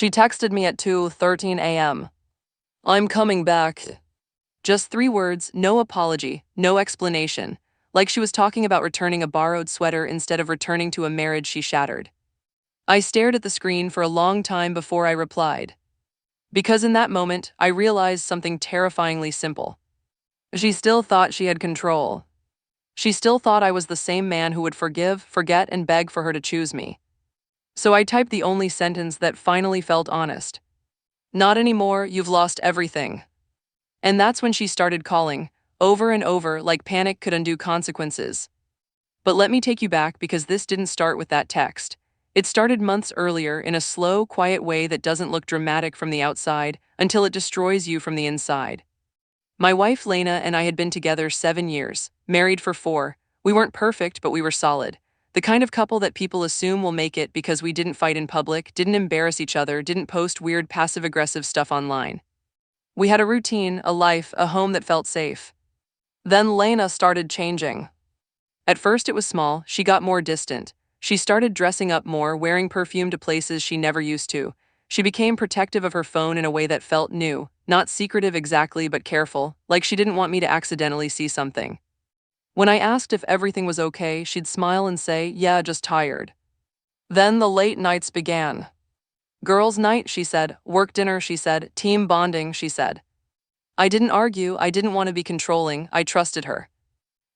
She texted me at 2:13 a.m. I'm coming back. Just 3 words, no apology, no explanation, like she was talking about returning a borrowed sweater instead of returning to a marriage she shattered. I stared at the screen for a long time before I replied. Because in that moment, I realized something terrifyingly simple. She still thought she had control. She still thought I was the same man who would forgive, forget, and beg for her to choose me. So I typed the only sentence that finally felt honest. Not anymore, you've lost everything. And that's when she started calling, over and over, like panic could undo consequences. But let me take you back because this didn't start with that text. It started months earlier in a slow, quiet way that doesn't look dramatic from the outside until it destroys you from the inside. My wife Lena and I had been together 7 years, married for 4. We weren't perfect, but we were solid. The kind of couple that people assume will make it because we didn't fight in public, didn't embarrass each other, didn't post weird passive-aggressive stuff online. We had a routine, a life, a home that felt safe. Then Lena started changing. At first it was small, she got more distant. She started dressing up more, wearing perfume to places she never used to. She became protective of her phone in a way that felt new, not secretive exactly, but careful, like she didn't want me to accidentally see something. When I asked if everything was okay, she'd smile and say, "Yeah, just tired." Then the late nights began. Girls' night, she said. Work dinner, she said. Team bonding, she said. I didn't argue, I didn't want to be controlling, I trusted her.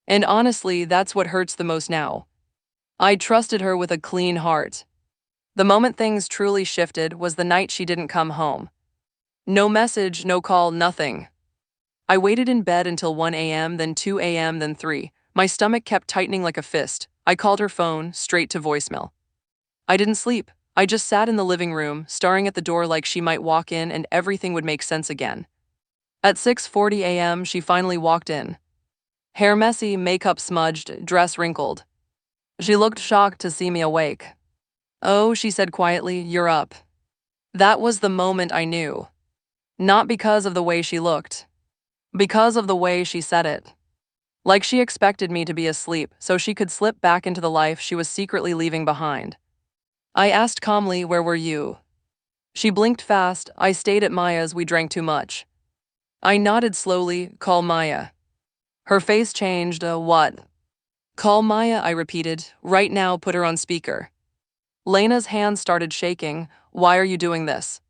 And honestly, that's what hurts the most now. I trusted her with a clean heart. The moment things truly shifted was the night she didn't come home. No message, no call, nothing. I waited in bed until 1 a.m., then 2 a.m., then 3. My stomach kept tightening like a fist. I called her phone, straight to voicemail. I didn't sleep. I just sat in the living room, staring at the door like she might walk in and everything would make sense again. At 6:40 a.m., she finally walked in. Hair messy, makeup smudged, dress wrinkled. She looked shocked to see me awake. "Oh," she said quietly, "you're up." That was the moment I knew. Not because of the way she looked. Because of the way she said it. Like she expected me to be asleep so she could slip back into the life she was secretly leaving behind. I asked calmly, "Where were you?" She blinked fast. "I stayed at Maya's, we drank too much." I nodded slowly. "Call Maya." Her face changed. What?" "Call Maya," I repeated. "Right now, put her on speaker." Lena's hands started shaking. "Why are you doing this?"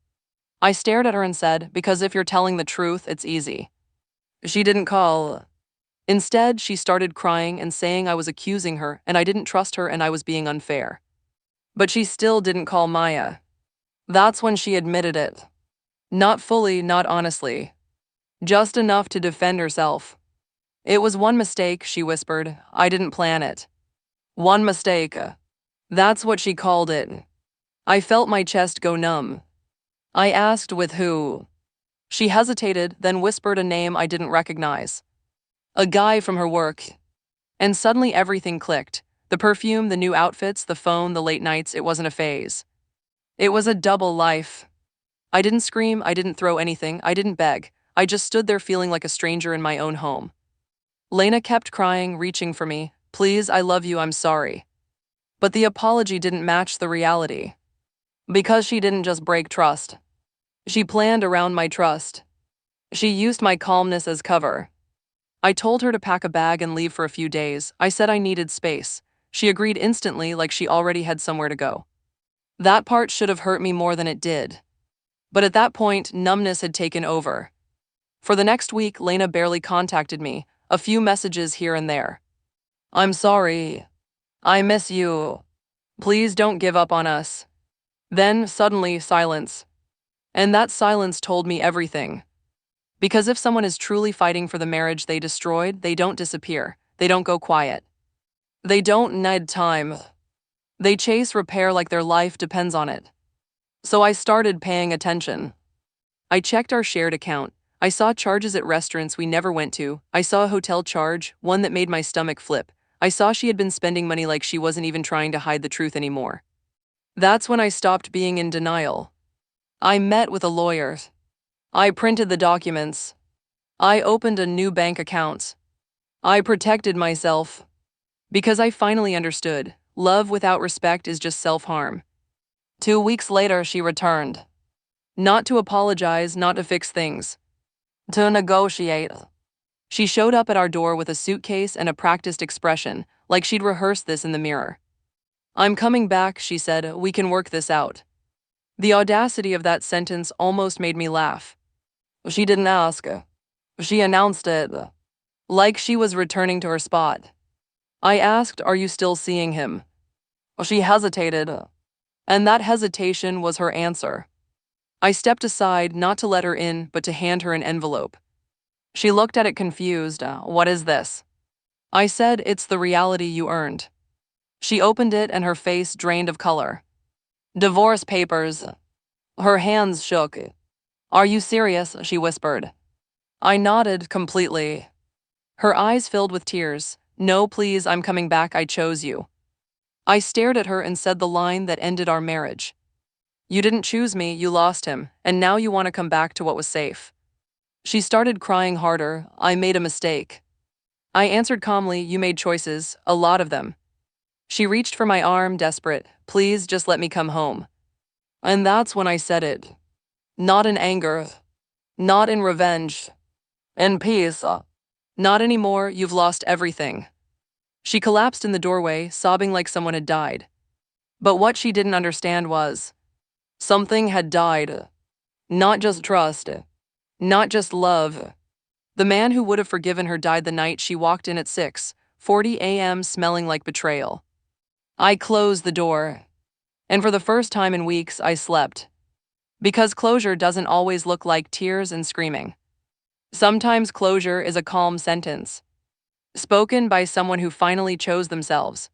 I stared at her and said, "Because if you're telling the truth, it's easy." She didn't call. Instead, she started crying and saying I was accusing her and I didn't trust her and I was being unfair. But she still didn't call Maya. That's when she admitted it. Not fully, not honestly. Just enough to defend herself. "It was one mistake," she whispered. "I didn't plan it." One mistake. That's what she called it. I felt my chest go numb. I asked, "With who?" She hesitated, then whispered a name I didn't recognize. A guy from her work. And suddenly everything clicked. The perfume, the new outfits, the phone, the late nights, it wasn't a phase. It was a double life. I didn't scream, I didn't throw anything, I didn't beg. I just stood there feeling like a stranger in my own home. Lena kept crying, reaching for me. "Please, I love you, I'm sorry." But the apology didn't match the reality. Because she didn't just break trust. She planned around my trust. She used my calmness as cover. I told her to pack a bag and leave for a few days. I said I needed space. She agreed instantly, like she already had somewhere to go. That part should have hurt me more than it did. But at that point, numbness had taken over. For the next week, Lena barely contacted me, a few messages here and there. "I'm sorry. I miss you. Please don't give up on us." Then, suddenly, silence. And that silence told me everything. Because if someone is truly fighting for the marriage they destroyed, they don't disappear. They don't go quiet. They don't need time. They chase repair like their life depends on it. So I started paying attention. I checked our shared account. I saw charges at restaurants we never went to. I saw a hotel charge, one that made my stomach flip. I saw she had been spending money like she wasn't even trying to hide the truth anymore. That's when I stopped being in denial. I met with a lawyer. I printed the documents. I opened a new bank account. I protected myself. Because I finally understood, love without respect is just self-harm. 2 weeks later, she returned. Not to apologize, not to fix things. To negotiate. She showed up at our door with a suitcase and a practiced expression, like she'd rehearsed this in the mirror. I'm coming back, she said. We can work this out. The audacity of that sentence almost made me laugh. She didn't ask. She announced it. Like she was returning to her spot. I asked, are you still seeing him? She hesitated. And that hesitation was her answer. I stepped aside, not to let her in, but to hand her an envelope. She looked at it confused. What is this? I said, it's the reality you earned. She opened it and her face drained of color. Divorce papers. Her hands shook. Are you serious? She whispered. I nodded completely. Her eyes filled with tears. No, please, I'm coming back. I chose you. I stared at her and said the line that ended our marriage. You didn't choose me, you lost him, and now you want to come back to what was safe. She started crying harder. I made a mistake. I answered calmly, you made choices, a lot of them. She reached for my arm, desperate. Please, just let me come home. And that's when I said it. Not in anger. Not in revenge. In peace. Not anymore, you've lost everything. She collapsed in the doorway, sobbing like someone had died. But what she didn't understand was, something had died. Not just trust. Not just love. The man who would have forgiven her died the night she walked in at 6:40 a.m. smelling like betrayal. I closed the door. And for the first time in weeks, I slept. Because closure doesn't always look like tears and screaming. Sometimes closure is a calm sentence, spoken by someone who finally chose themselves.